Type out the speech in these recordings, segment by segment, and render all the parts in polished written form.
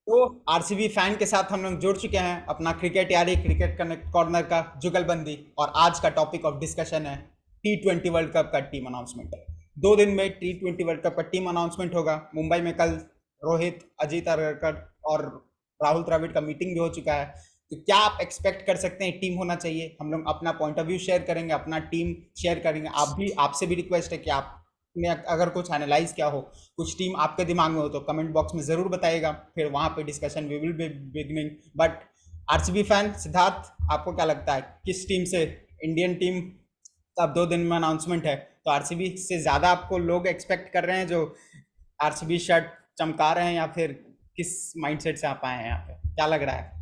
तो RCB fan के साथ हम लोग जुड़ चुके हैं अपना क्रिकेट यारी क्रिकेट कनेक्ट कॉर्नर का जुगलबंदी। और आज का टॉपिक ऑफ डिस्कशन है T20 वर्ल्ड कप का टीम अनाउंसमेंट। 2 दिन में T20 वर्ल्ड कप का टीम अनाउंसमेंट होगा मुंबई में कल। रोहित, अजीत अग्रकर और राहुल द्रविड़ का मीटिंग भी हो चुका है। तो क्या आप एक्सपेक्ट कर सकते हैं टीम होना चाहिए? हम लोग अपना पॉइंट ऑफ व्यू शेयर करेंगे, अपना टीम शेयर करेंगे। आपसे भी रिक्वेस्ट है कि आप ने अगर कुछ एनालाइज किया हो, कुछ टीम आपके दिमाग में हो तो कमेंट बॉक्स में जरूर बताइएगा। फिर वहां पे discussion we will be beginning. But RCB fan Siddharth, आपको क्या लगता है किस टीम से इंडियन टीम? अब 2 दिन में अनाउंसमेंट है, तो आरसीबी से ज्यादा आपको लोग एक्सपेक्ट कर रहे हैं जो आरसीबी शर्ट चमका रहे हैं, या फिर किस माइंडसेट से आप आए हैं यहाँ पे, क्या लग रहा है?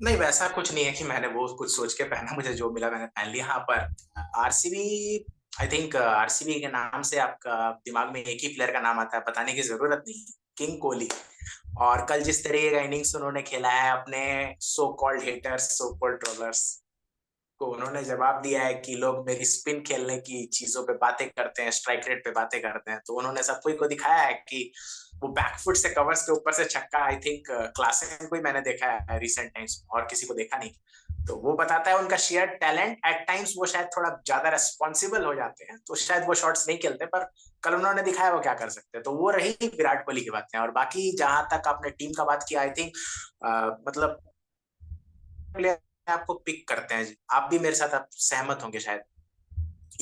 नहीं, वैसा कुछ नहीं है कि मैंने वो कुछ सोच के पहना, मुझे जो मिला मैंने पहन लिया। हाँ, पर आरसीबी, आई थिंक आरसीबी के नाम से आपका दिमाग में एक ही प्लेयर का नाम आता है, बताने की जरूरत नहीं, किंग कोहली। और कल जिस तरीके का इनिंग्स उन्होंने खेला है, अपने so called haters, so called trollers को उन्होंने जवाब दिया है कि लोग मेरी स्पिन खेलने की चीजों पे बातें करते हैं, स्ट्राइक रेट पे बातें करते हैं। तो उन्होंने सबको को दिखाया है कि वो बैकफुट से कवर्स के ऊपर से छक्का, आई थिंक क्लासिक को ही मैंने देखा है रिसेंट टाइम्स, और किसी को देखा नहीं। तो वो बताता है उनका शेयर टैलेंट। एट टाइम्स वो शायद थोड़ा ज्यादा रेस्पॉन्सिबल हो जाते हैं, तो शायद वो शॉट्स नहीं खेलते, पर कल उन्होंने दिखाया वो क्या कर सकते हैं। तो वो रही विराट कोहली की बातें। और बाकी जहां तक आपने टीम का बात किया, आई थिंक मतलब प्लेयर आपको पिक करते हैं, आप भी मेरे साथ आप सहमत होंगे शायद,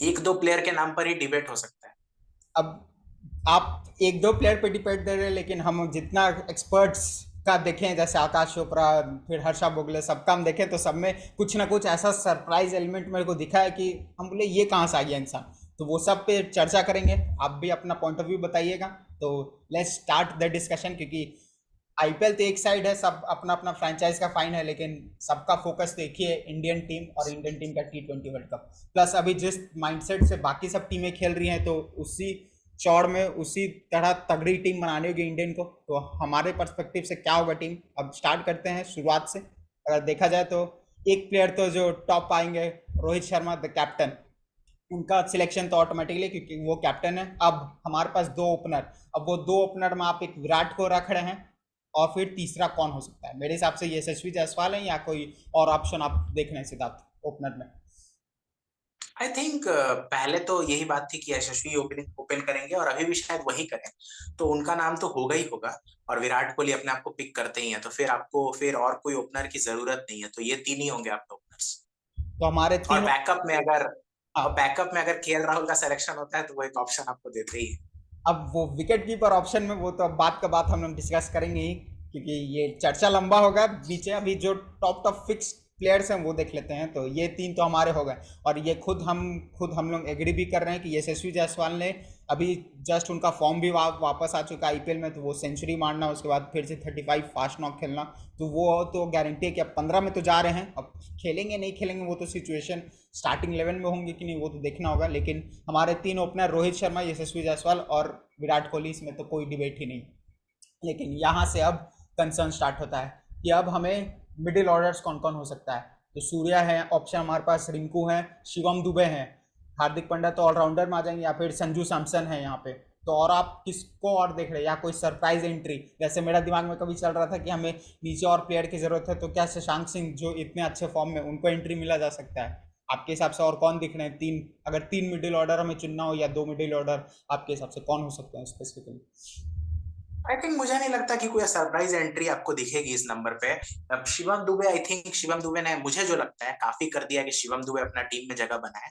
एक दो प्लेयर के नाम पर ही डिबेट हो सकता है। अब आप एक दो प्लेयर पे डिपेंड दे रहे हैं, लेकिन हम जितना एक्सपर्ट्स का देखें, जैसे आकाश चोपड़ा, फिर हर्षा बोगले, सबका हम देखें तो सब में कुछ ना कुछ ऐसा सरप्राइज एलिमेंट मेरे को दिखा है कि हम बोले ये कहाँ से आ गया इंसान। तो वो सब पे चर्चा करेंगे, आप भी अपना पॉइंट ऑफ व्यू बताइएगा। तो लेट्स स्टार्ट द डिस्कशन, क्योंकि आईपीएल तो एक साइड है, सब अपना अपना फ्रेंचाइज का फाइन है, लेकिन सबका फोकस तो एक ही है, इंडियन टीम और इंडियन टीम का T20 वर्ल्ड कप। प्लस अभी जिस माइंडसेट से बाकी सब टीमें खेल रही हैं, तो उसी चौड़ में उसी तरह तगड़ी टीम बनानी होगी इंडियन को। तो हमारे पर्सपेक्टिव से क्या होगा टीम, अब स्टार्ट करते हैं शुरुआत से। अगर देखा जाए तो एक प्लेयर तो जो टॉप आएंगे, रोहित शर्मा द कैप्टन, उनका सिलेक्शन तो ऑटोमेटिकली, क्योंकि वो कैप्टन है। अब हमारे पास दो ओपनर, अब वो दो ओपनर में आप एक विराट को रख रहे हैं, और फिर तीसरा कौन हो सकता है? मेरे हिसाब से ये यशस्वी जायसवाल है, या कोई और ऑप्शन आप देख रहे हैं सिद्धार्थ ओपनर में? आई थिंक पहले तो यही बात थी कि यशस्वी ओपनिंग ओपन करेंगे, और अभी भी शायद वही करें। तो उनका नाम तो होगा ही होगा। और विराट कोहली अपने आप को पिक करते ही हैं, तो फिर आपको फिर और कोई ओपनर की जरूरत नहीं है। तो ये तीन ही होंगे आपके ओपनर्स। तो हमारे और तीन। हाँ। बैकअप में अगर केएल राहुल का सिलेक्शन होता है, तो वो एक ऑप्शन आपको देते ही है। अब वो विकेट कीपर ऑप्शन में, वो तो अब बात का बात हम लोग डिस्कस करेंगे ही, क्योंकि ये चर्चा लंबा होगा। बीचे अभी जो टॉप टॉप फिक्स प्लेयर्स हैं वो देख लेते हैं। तो ये तीन तो हमारे हो गए, और ये खुद हम लोग एग्री भी कर रहे हैं कि यशस्वी जायसवाल ने अभी जस्ट उनका फॉर्म भी वापस आ चुका है आईपीएल में। तो वो सेंचुरी मारना, उसके बाद फिर से 35 फास्ट नॉक खेलना, तो वो तो गारंटी है कि अब 15 में तो जा रहे हैं। अब खेलेंगे नहीं खेलेंगे वो तो सिचुएशन, स्टार्टिंग 11 में होंगे कि नहीं वो तो देखना होगा। लेकिन हमारे तीन ओपनर रोहित शर्मा, यशस्वी जायसवाल और विराट कोहली, इसमें तो कोई डिबेट ही नहीं। लेकिन यहाँ से अब कंसर्न स्टार्ट होता है कि अब हमें मिडिल ऑर्डर्स कौन कौन हो सकता है। तो सूर्या है ऑप्शन हमारे पास, रिंकू है, शिवम दुबे हैं, हार्दिक पांड्या तो ऑलराउंडर में आ जाएंगे, या फिर संजू सैमसन है यहाँ पे। तो और आप किसको और देख रहे हैं, या कोई सरप्राइज एंट्री? जैसे मेरा दिमाग में कभी चल रहा था कि हमें नीचे और प्लेयर की जरूरत है, तो क्या शशांक सिंह जो इतने अच्छे फॉर्म में, उनको एंट्री मिला जा सकता है? आपके हिसाब से और कौन दिख रहे हैं तीन? अगर तीन मिडिल ऑर्डर हमें चुनना हो, या दो मिडिल ऑर्डर, आपके हिसाब से कौन हो सकते हैं स्पेसिफिकली? आई थिंक मुझे नहीं लगता कि कोई सरप्राइज एंट्री आपको दिखेगी इस नंबर पे। अब शिवम दुबे, आई थिंक शिवम दुबे ने, मुझे जो लगता है, काफी कर दिया कि शिवम दुबे अपना टीम में जगह बनाए।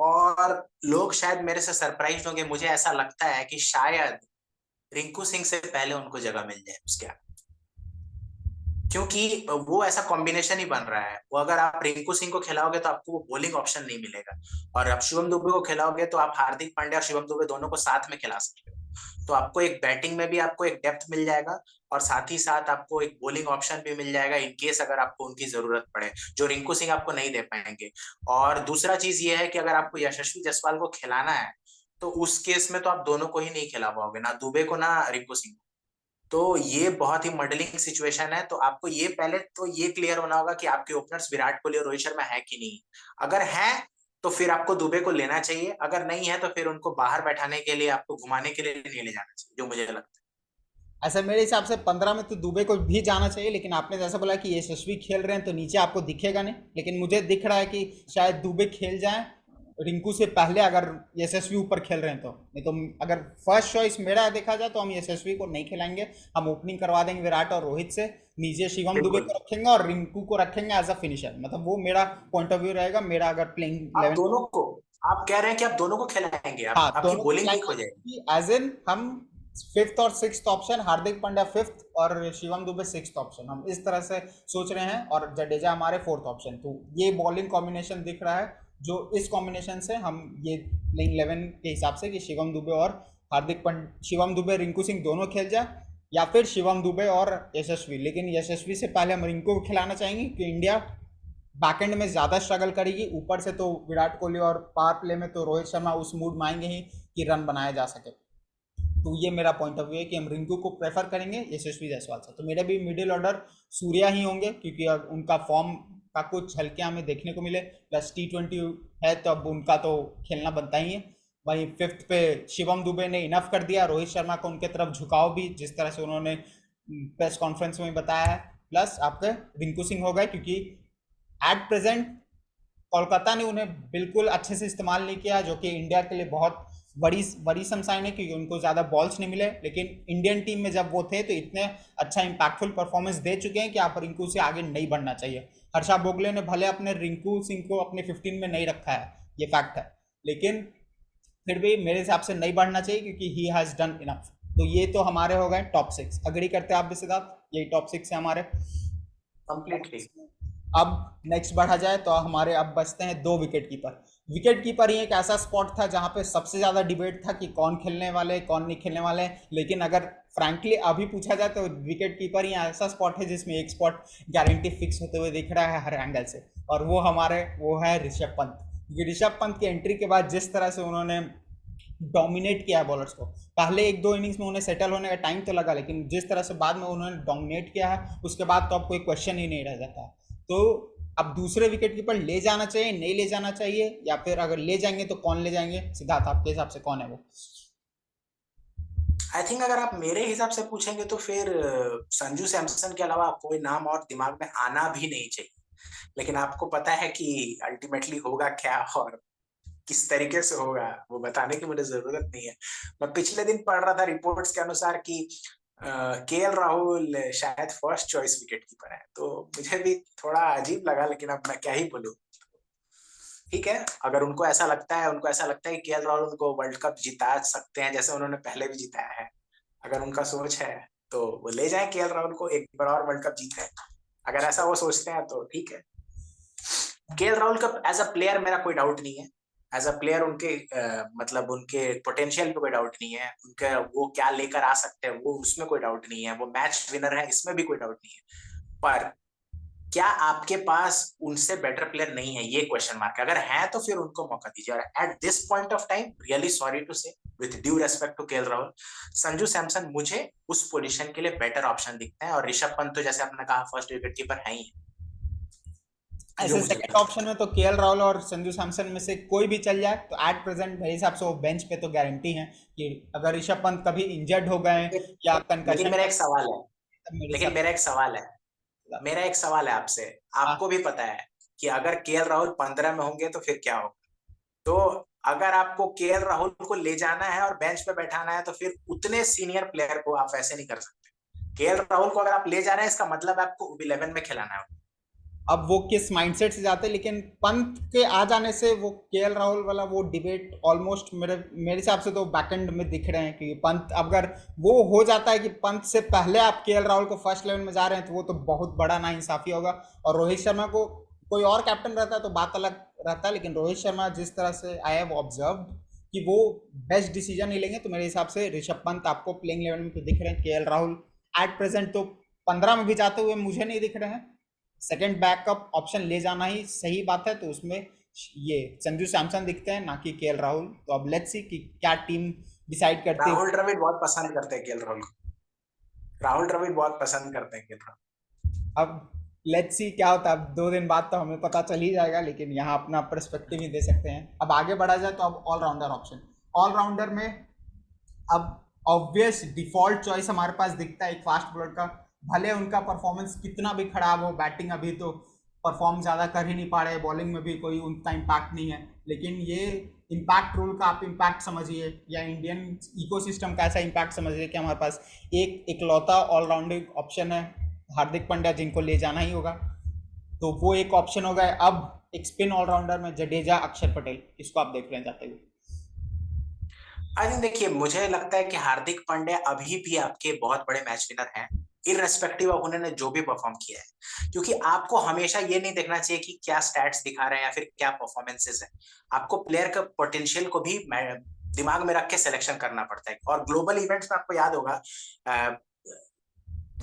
और लोग शायद मेरे से सरप्राइज होंगे, मुझे ऐसा लगता है कि शायद रिंकू सिंह से पहले उनको जगह मिल जाए उसके आगे। क्योंकि वो ऐसा कॉम्बिनेशन ही बन रहा है। वो अगर आप रिंकू सिंह को खिलाओगे तो आपको वो बॉलिंग ऑप्शन नहीं मिलेगा, और आप शिवम दुबे को खिलाओगे तो आप हार्दिक पांड्या और शिवम दुबे दोनों को साथ में खिला सकते हो। तो आपको एक बैटिंग में भी आपको एक डेप्थ मिल जाएगा, और साथ ही साथ आपको एक बॉलिंग ऑप्शन भी मिल जाएगा इन केस अगर आपको उनकी जरूरत पड़े, जो रिंकू सिंह आपको नहीं दे पाएंगे। और दूसरा चीज ये है कि अगर आपको यशस्वी जायसवाल को खिलाना है, तो उस केस में तो आप दोनों को ही नहीं खिला पाओगे, ना दुबे को ना रिंकू सिंह को। तो ये बहुत ही मॉडलिंग सिचुएशन है। तो आपको ये पहले तो ये क्लियर होना होगा कि आपके ओपनर्स विराट कोहली और रोहित शर्मा है कि नहीं। अगर है, तो फिर आपको दुबे को लेना चाहिए। अगर नहीं है, तो फिर उनको बाहर बैठाने के लिए, आपको घुमाने के लिए नहीं ले जाना चाहिए, जो मुझे लगता है। ऐसा मेरे हिसाब से 15 में तो दुबे को भी जाना चाहिए, लेकिन आपने जैसा बोला कि यशस्वी खेल रहे हैं तो नीचे आपको दिखेगा नहीं, लेकिन मुझे दिख रहा है कि शायद दुबे खेल जाएं रिंकू से पहले, अगर यशस्वी ऊपर खेल रहे हैं तो। नहीं तो अगर फर्स्ट चॉइस मेरा देखा जाए तो हम यशस्वी को नहीं खिलाएंगे, हम ओपनिंग करवा देंगे विराट और रोहित से, नीचे शिवम दुबे बिल्कुल। को रखेंगे और रिंकू को रखेंगे एज अ फिनिशर। मतलब वो मेरा पॉइंट ऑफ व्यू रहेगा, मेरा अगर प्लेइंग आप 11। दोनों को, आप कह रहे हैं कि आप दोनों को खिलाएंगे, आप हाँ, आपकी दोनों को बॉलिंग वीक हो खिलाएंगे जाएगी। कि एज इन हम फिफ्थ और sixth option, Hardik Pandya fifth और शिवम दुबे सिक्स्थ ऑप्शन, हम इस तरह से सोच रहे हैं, और जडेजा हमारे फोर्थ ऑप्शन। तो ये बॉलिंग कॉम्बिनेशन दिख रहा है, जो इस कॉम्बिनेशन से हम ये प्लेइंग 11 के हिसाब से कि शिवम दुबे और हार्दिक पांड्या, शिवम दुबे रिंकू सिंह दोनों खेल जाए, या फिर शिवम दुबे और यशस्वी। लेकिन यशस्वी से पहले हम रिंकू को खिलाना चाहेंगे कि इंडिया बैकएंड में ज्यादा स्ट्रगल करेगी, ऊपर से तो विराट कोहली और पावर प्ले में तो रोहित शर्मा उस मूड में आएंगे ही कि रन बनाया जा सके। तो ये मेरा पॉइंट ऑफ व्यू है कि हम रिंकू को प्रेफर करेंगे यशस्वी जायसवाल से। तो मेरे भी मिडिल ऑर्डर सूर्या ही होंगे, क्योंकि अब उनका फॉर्म का कुछ झलकियां हमें देखने को मिले, प्लस T20 है तो अब उनका तो खेलना बनता ही है। वहीं फिफ्थ पे शिवम दुबे ने इनफ कर दिया, रोहित शर्मा को उनके तरफ झुकाव भी जिस तरह से उन्होंने प्रेस कॉन्फ्रेंस में बताया है, प्लस आपके रिंकू सिंह हो गए, क्योंकि एट प्रेजेंट कोलकाता ने उन्हें बिल्कुल अच्छे से इस्तेमाल नहीं किया, जो कि इंडिया के लिए बहुत बड़ी बड़ी समसाइन है, क्योंकि उनको ज़्यादा बॉल्स नहीं मिले। लेकिन इंडियन टीम में जब वो थे तो इतने अच्छा इंपैक्टफुल परफॉर्मेंस दे चुके हैं कि आप रिंकू से आगे नहीं बढ़ना चाहिए। हर्षा बोगले ने भले अपने रिंकू सिंह को अपने 15 में नहीं रखा है, ये फैक्ट है, लेकिन फिर भी मेरे हिसाब से नहीं बढ़ना चाहिए, क्योंकि ही हैज़ डन इनफ। तो ये तो हमारे हो गए टॉप 6। अग्री करते हैं आप भी सिद्धार्थ? यही टॉप 6 है हमारे। कंप्लीटली। अब नेक्स्ट बढ़ा जाए तो हमारे अब बचते हैं दो विकेट कीपर। विकेट कीपर ही एक ऐसा स्पॉट था जहां पे सबसे ज्यादा डिबेट था कि कौन खेलने वाले कौन नहीं खेलने वाले, लेकिन अगर फ्रैंकली अभी पूछा जाए तो विकेट कीपर ही ऐसा स्पॉट है जिसमें एक स्पॉट गारंटी फिक्स होते हुए दिख रहा है हर एंगल से, और वो है ऋषभ पंत। क्योंकि ऋषभ पंत की एंट्री के बाद जिस तरह से उन्होंने डोमिनेट किया बॉलर्स को, पहले एक दो इनिंग्स में उन्हें सेटल होने का टाइम तो लगा, लेकिन जिस तरह से बाद में उन्होंने डोमिनेट किया है उसके बाद तो अब कोई क्वेश्चन ही नहीं रह जाता। तो अब दूसरे विकेट कीपर ले जाना चाहिए, नहीं ले जाना चाहिए, या फिर अगर ले जाएंगे तो कौन ले जाएंगे? सिद्धार्थ, आपके हिसाब से कौन है वो? आई थिंक अगर आप मेरे हिसाब से पूछेंगे तो फिर संजू सैमसन के अलावा कोई नाम और दिमाग में आना भी नहीं चाहिए। लेकिन आपको पता है कि अल्टीमेटली होगा क्या और किस तरीके से होगा, वो बताने की मुझे जरूरत नहीं है। मैं पिछले दिन पढ़ रहा था रिपोर्ट्स के अनुसार कि केएल राहुल शायद फर्स्ट चॉइस विकेट कीपर है, तो मुझे भी थोड़ा अजीब लगा, लेकिन अब मैं क्या ही बोलूं। ठीक है, अगर उनको ऐसा लगता है, उनको ऐसा लगता है कि केएल राहुल उनको वर्ल्ड कप जिता सकते हैं जैसे उन्होंने पहले भी जिताया है, अगर उनका सोच है तो वो ले जाए केएल राहुल को, एक बार और वर्ल्ड कप जीते। अगर ऐसा वो सोचते हैं तो ठीक है। केएल राहुल का एज अ प्लेयर मेरा कोई डाउट नहीं है। एज अ प्लेयर उनके मतलब उनके पोटेंशियल पे कोई डाउट नहीं है, उनके वो क्या लेकर आ सकते हैं वो उसमें कोई डाउट नहीं है, वो मैच विनर है इसमें भी कोई डाउट नहीं है। पर क्या आपके पास उनसे बेटर प्लेयर नहीं है, ये क्वेश्चन मार्क है। अगर है तो फिर उनको मौका दीजिए। और at this point of time really sorry to say, with due respect to KL Rahul, Sanju Samson मुझे उस पोजीशन के लिए बेटर ऑप्शन दिखते हैं। और ऋषभ पंत तो जैसे आपने कहा फर्स्ट विकेट कीपर है ही, जो ऐसे मुझे सेकंड लगता ऑप्शन में तो केएल राहुल और संजू सैमसन में से कोई भी चल जाए, तो एट प्रेजेंट मेरे हिसाब से वो बेंच पे तो गारंटी है कि अगर ऋषभ पंत कभी इंजर्ड हो गए है। या लेकिन कंकशन मेरा में, एक सवाल है, तब मेरे लेकिन हिसाब मेरा एक सवाल है, से। मेरा एक सवाल है आपसे। हाँ, आपको भी पता है कि अगर केएल राहुल 15 में होंगे तो फिर क्या होगा। तो अगर आपको केएल राहुल को ले जाना है और बेंच पे बैठाना है तो फिर उतने सीनियर प्लेयर को आप ऐसे नहीं कर सकते। केएल राहुल को अगर आप ले जा रहे हैं इसका मतलब आपको 11 में खिलाना है। अब वो किस माइंडसेट से जाते हैं, लेकिन पंत के आ जाने से वो केएल राहुल वाला वो डिबेट ऑलमोस्ट मेरे मेरे हिसाब से तो बैकएंड में दिख रहे हैं कि पंत, अगर वो हो जाता है कि पंत से पहले आप केएल राहुल को फर्स्ट 11 में जा रहे हैं, तो वो तो बहुत बड़ा नाइंसाफी होगा। और रोहित शर्मा को कोई और कैप्टन रहता है तो बात अलग रहता है, लेकिन रोहित शर्मा जिस तरह से आई हैव ऑब्जर्व कि वो बेस्ट डिसीजन नहीं लेंगे, तो मेरे हिसाब से ऋषभ पंत आपको प्लेइंग 11 में तो दिख रहे हैं। केएल राहुल एट प्रेजेंट तो 15 में भी जाते हुए मुझे नहीं दिख रहे हैं। सेकंड बैकअप ऑप्शन ले जाना ही सही बात है, तो उसमें ये संजू सैमसन दिखते हैं, ना कि केएल राहुल। तो अब लेट्स सी कि क्या टीम डिसाइड करती राहुल है। द्रविड़ बहुत पसंद करते हैं केएल राहुल को, राहुल द्रविड़ बहुत पसंद करते हैं केएल राहुल। अब लेट्स सी क्या होता है, अब 2 दिन बाद तो हमें पता चल ही जाएगा, लेकिन यहाँ अपना पर्सपेक्टिव ही दे सकते हैं। अब आगे बढ़ा जाए तो अब ऑलराउंडर ऑप्शन, ऑलराउंडर में अब ऑब्वियस डिफॉल्ट चॉइस हमारे पास दिखता है एक फास्ट बॉलर का। भले उनका परफॉर्मेंस कितना भी खराब हो, बैटिंग अभी तो परफॉर्म ज्यादा कर ही नहीं पा रहे, बॉलिंग में भी कोई उनका इम्पैक्ट नहीं है, लेकिन ये इम्पैक्ट रूल का आप इम्पैक्ट समझिए या इंडियन इकोसिस्टम का ऐसा इम्पैक्ट समझिए कि हमारे पास एक इकलौता ऑलराउंडिंग ऑप्शन है हार्दिक पांड्या, जिनको ले जाना ही होगा। तो वो एक ऑप्शन हो गया। अब एक स्पिन ऑलराउंडर में जडेजा, अक्षर पटेल, इसको आप देख रहे हैं जाते हुए। आई थिंक देखिए, मुझे लगता है कि हार्दिक पांड्या अभी भी आपके बहुत बड़े मैच विनर हैं, इररेस्पेक्टिव ऑफ उन्होंने जो भी परफॉर्म किया है। क्योंकि आपको हमेशा ये नहीं देखना चाहिए कि क्या स्टैट्स दिखा रहे हैं या फिर क्या परफॉर्मेंसेस है। आपको प्लेयर का पोटेंशियल को भी दिमाग में रख के सिलेक्शन करना पड़ता है। और ग्लोबल इवेंट्स में आपको याद होगा,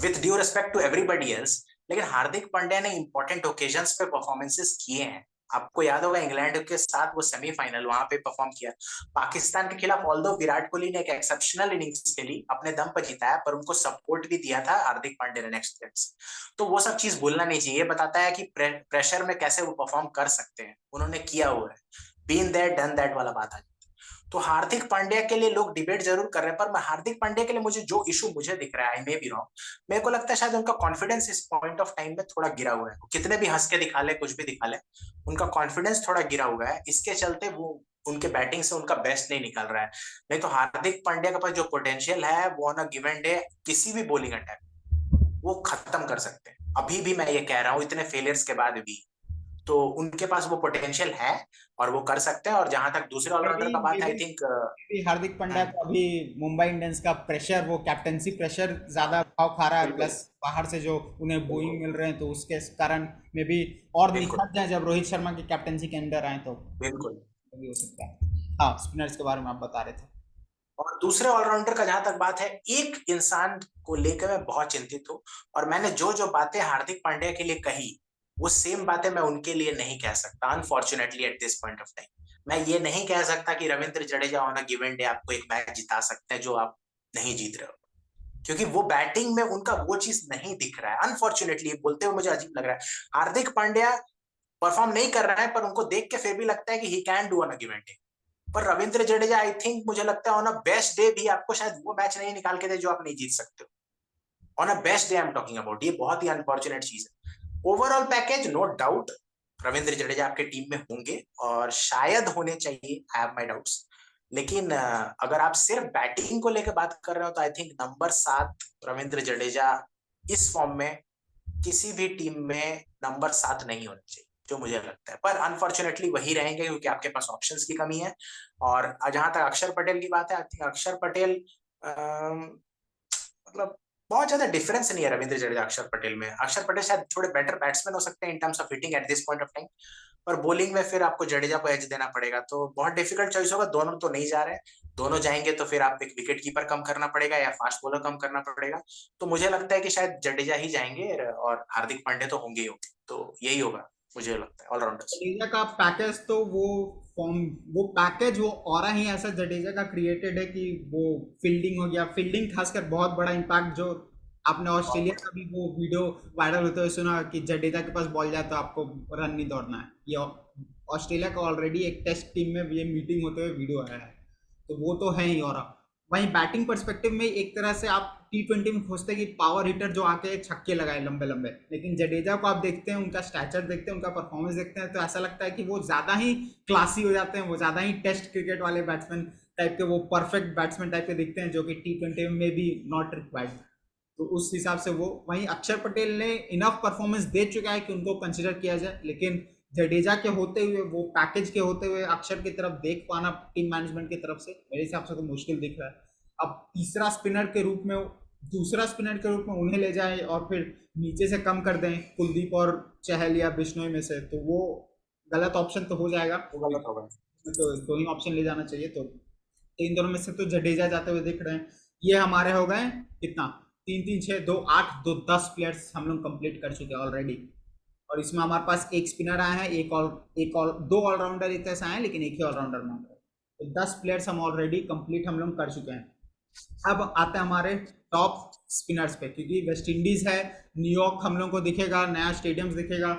with due respect to everybody else, लेकिन हार्दिक पांड्या ने इंपॉर्टेंट ओकेजन्स पे परफॉर्मेंसेस किए हैं। आपको याद होगा इंग्लैंड के साथ वो सेमीफाइनल वहां पे परफॉर्म किया। पाकिस्तान के खिलाफ ऑल्दो विराट कोहली ने एक एक्सेप्शनल इनिंग्स खेली, अपने दम पर जिताया, पर उनको सपोर्ट भी दिया था हार्दिक पांड्या ने नेक्स्ट गेम्स। तो वो सब चीज भूलना नहीं चाहिए। बताता है कि प्रेशर में कैसे वो परफॉर्म कर सकते हैं, उन्होंने किया हुआ है। बीन दैट डन दैट वाला बात आ। तो हार्दिक पांड्या के लिए लोग डिबेट जरूर कर रहे हैं, पर मैं हार्दिक पांड्या के लिए मुझे जो इशू मुझे दिख रहा है, आई मे बी रॉन्ग, मेरे को लगता है शायद उनका कॉन्फिडेंस इस पॉइंट ऑफ टाइम में थोड़ा गिरा हुआ है। कितने भी हंस के दिखा ले, कुछ भी दिखा ले, उनका कॉन्फिडेंस थोड़ा गिरा हुआ है। इसके चलते वो उनके बैटिंग से उनका बेस्ट नहीं निकल रहा है। नहीं तो हार्दिक पांड्या के पास जो पोटेंशियल है वो ऑन अ गिवन डे किसी भी बॉलिंग अटैक वो खत्म कर सकते हैं। अभी भी मैं ये कह रहा हूँ, इतने फेलियर्स के बाद भी तो उनके पास वो पोटेंशियल है और वो कर सकते हैं। और जहां तक दूसरे ऑलराउंडर का बात है, आई थिंक हार्दिक पांड्या को अभी मुंबई इंडियंस का प्रेशर, वो कैप्टनसी प्रेशर ज्यादा भाव खा रहा है, बिल्कुल प्लस बाहर से जो उन्हें बिल्कुल बोइंग मिल रहे हैं, तो उसके कारण में भी और बिल्कुल निखर जाए जब रोहित शर्मा की कैप्टनसी के अंदर आए तो बिल्कुल। भी हो सकता है। हाँ, स्पिनर्स के बारे में आप बता रहे थे। और दूसरे ऑलराउंडर का जहां तक बात है, एक इंसान को लेकर मैं बहुत चिंतित हूँ। और मैंने जो जो बातें हार्दिक पांड्या के लिए कही, वो सेम बातें मैं उनके लिए नहीं कह सकता, unfortunately at this point of time. मैं ये नहीं कह सकता कि Ravindra Jadeja on a given day आपको एक मैच जिता सकते हैं जो आप नहीं जीत रहे हो, क्योंकि वो बैटिंग में उनका वो चीज नहीं दिख रहा है। अनफॉर्चुनेटली बोलते हुए मुझे अजीब लग रहा है। हार्दिक पांड्या परफॉर्म नहीं कर रहा है, पर उनको देख के फिर भी लगता है कि he can do on a given day. पर रविंद्र जडेजा, आई थिंक मुझे लगता है ऑन अ बेस्ट डे भी आपको शायद वो मैच नहीं निकाल के दे जो आप नहीं जीत सकते हो। On a best day I am talking about, ये बहुत ही अनफॉर्चुनेट चीज है। Overall package no doubt Ravindra Jadeja आपके टीम में होंगे और शायद होने चाहिए, आई हैव माय डाउट्स। लेकिन अगर आप सिर्फ बैटिंग को लेकर बात कर रहे हो तो I think number 7 Ravindra Jadeja इस फॉर्म में किसी भी टीम में नंबर 7 नहीं होना चाहिए, जो मुझे लगता है। पर अनफॉर्चुनेटली वही रहेंगे क्योंकि आपके पास ऑप्शंस की कमी है। और जहां तक अक्षर पटेल की बात है, आई थिंक अक्षर पटेल मतलब बहुत ज्यादा डिफरेंस नहीं है रविंद्र जडेजा अक्षर पटेल में। अक्षर पटेल शायद थोड़े बेटर बैट्समैन हो सकते हैं in terms of hitting at this point of time, पर बॉलिंग में फिर आपको जडेजा को एज देना पड़ेगा, तो बहुत डिफिकल्ट चॉइस होगा। दोनों तो नहीं जा रहे हैं, दोनों जाएंगे तो फिर आप एक विकेट कीपर कम करना पड़ेगा या फास्ट बॉलर कम करना पड़ेगा। तो मुझे लगता है कि शायद जडेजा ही जाएंगे और हार्दिक पांड्या तो होंगे ही होंगे, तो यही होगा मुझे लगता है ऑलराउंडर्स। जडेजा का पैकेज तो वो फॉर्म, वो पैकेज, वो ऑरा ही ऐसा जडेजा का क्रिएटेड है कि वो फील्डिंग हो गया, फील्डिंग खासकर बहुत बड़ा इम्पैक्ट। जो आपने ऑस्ट्रेलिया का भी वो वीडियो वायरल होते हुए सुना कि जडेजा के पास बॉल जाए तो आपको रन नहीं दौड़ना है, ये ऑस्ट्रेलिया का ऑलरेडी एक टेस्ट टीम में ये मीटिंग होते हुए वीडियो आया है, तो वो तो है ही। और वहीं बैटिंग परस्पेक्टिव में एक तरह से आप T20 में खोजते हैं कि पावर हिटर जो आके छक्के लगाए लंबे लंबे, लेकिन जडेजा को आप देखते हैं, उनका स्टैचर देखते हैं, उनका परफॉर्मेंस देखते हैं, तो ऐसा लगता है कि वो ज्यादा ही क्लासी हो जाते हैं, वो ज्यादा ही टेस्ट क्रिकेट वाले बैट्समैन टाइप के, वो परफेक्ट बैट्समैन टाइप के दिखते हैं, जो कि T20 में भी नॉट रिक्वायर्ड। तो उस हिसाब से वो, वहीं अक्षर पटेल ने इनफ परफॉर्मेंस दे चुका है कि उनको कंसिडर किया जाए, लेकिन जडेजा के होते हुए, वो पैकेज के होते हुए अक्षर की तरफ देख पाना टीम मैनेजमेंट की तरफ से मेरे हिसाब से तो मुश्किल दिख रहा है। अब तीसरा स्पिनर के रूप में, दूसरा स्पिनर के रूप में उन्हें ले जाए और फिर इन से कम कर दें कुलदीप और चहल या बिश्नोई में से, तो वो गलत ऑप्शन तो हो जाएगा। वो गलत होगा। तो दो ही ऑप्शन ले जाना चाहिए, तो इन दोनों में से तो जडेजा जाते हुए दिख रहे हैं। ये हमारे हो गए कितना, 3 3 6 2 8 2 10 प्लेयर्स हम लोग कंप्लीट कर चुके हैं ऑलरेडी। और इसमें हमारे पास एक स्पिनर आया है, एक और दो ऑलराउंडर एक तरह से आए हैं, लेकिन एक ही ऑलराउंडर मांग रहे हैं। तो 10 प्लेयर्स हम ऑलरेडी कंप्लीट हम लोग कर चुके हैं। अब आते हैं हमारे टॉप स्पिनर्स पे, क्योंकि वेस्ट इंडीज है, न्यूयॉर्क हम लोग को दिखेगा, नया स्टेडियम दिखेगा,